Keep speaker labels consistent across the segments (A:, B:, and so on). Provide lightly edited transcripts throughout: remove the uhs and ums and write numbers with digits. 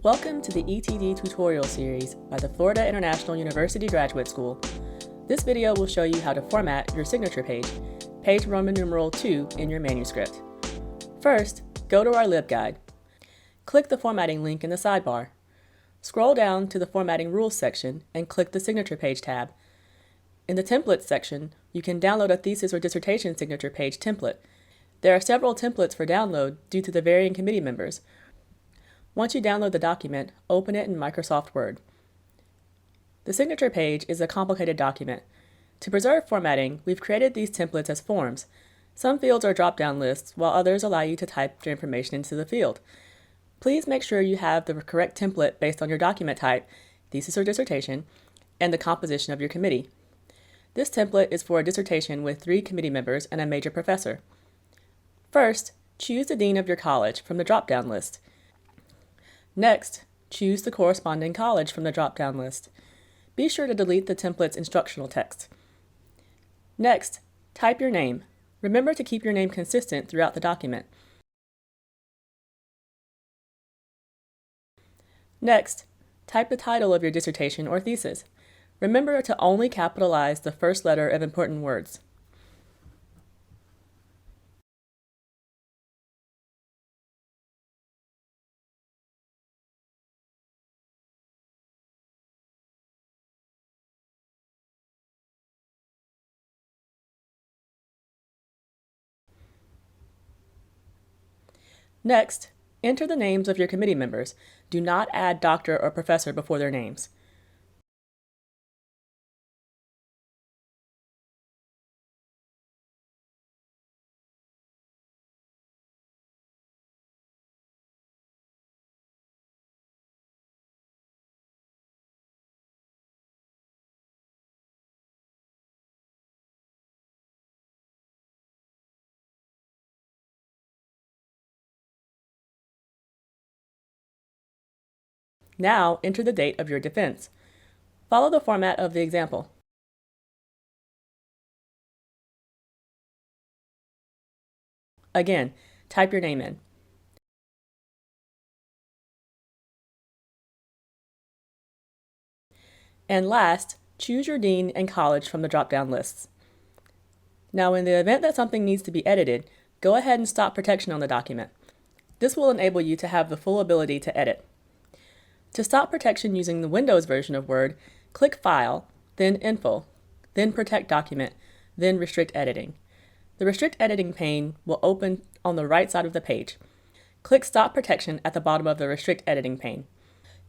A: Welcome to the ETD tutorial series by the Florida International University Graduate School. This video will show you how to format your signature page, page Roman numeral 2 in your manuscript. First, go to our LibGuide. Click the formatting link in the sidebar. Scroll down to the Formatting Rules section and click the Signature Page tab. In the Templates section, you can download a thesis or dissertation signature page template. There are several templates for download due to the varying committee members. Once you download the document, open it in Microsoft Word. The signature page is a complicated document. To preserve formatting, we've created these templates as forms. Some fields are drop-down lists, while others allow you to type your information into the field. Please make sure you have the correct template based on your document type, thesis or dissertation, and the composition of your committee. This template is for a dissertation with 3 committee members and a major professor. First, choose the dean of your college from the drop-down list. Next, choose the corresponding college from the drop-down list. Be sure to delete the template's instructional text. Next, type your name. Remember to keep your name consistent throughout the document. Next, type the title of your dissertation or thesis. Remember to only capitalize the first letter of important words. Next, enter the names of your committee members. Do not add doctor or professor before their names. Now, enter the date of your defense. Follow the format of the example. Again, type your name in. And last, choose your dean and college from the drop-down lists. Now, in the event that something needs to be edited, go ahead and stop protection on the document. This will enable you to have the full ability to edit. To stop protection using the Windows version of Word, click File, then Info, then Protect Document, then Restrict Editing. The Restrict Editing pane will open on the right side of the page. Click Stop Protection at the bottom of the Restrict Editing pane.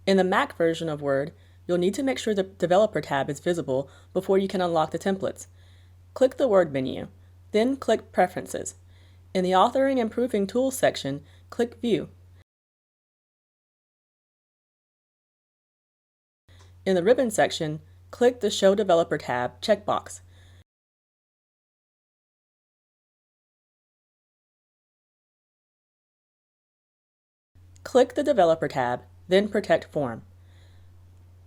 A: In the Mac version of Word, you'll need to make sure the Developer tab is visible before you can unlock the templates. Click the Word menu, then click Preferences. In the Authoring and Proofing Tools section, click View. In the Ribbon section, click the Show Developer tab checkbox. Click the Developer tab, then Protect Form.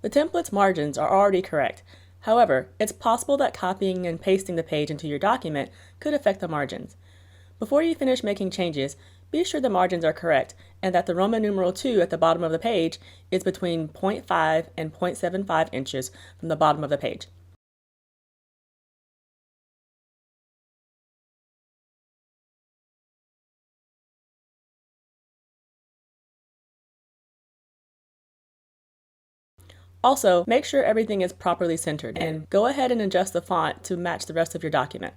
A: The template's margins are already correct. However, it's possible that copying and pasting the page into your document could affect the margins. Before you finish making changes, be sure the margins are correct and that the Roman numeral 2 at the bottom of the page is between 0.5 and 0.75 inches from the bottom of the page. Also, make sure everything is properly centered and go ahead and adjust the font to match the rest of your document.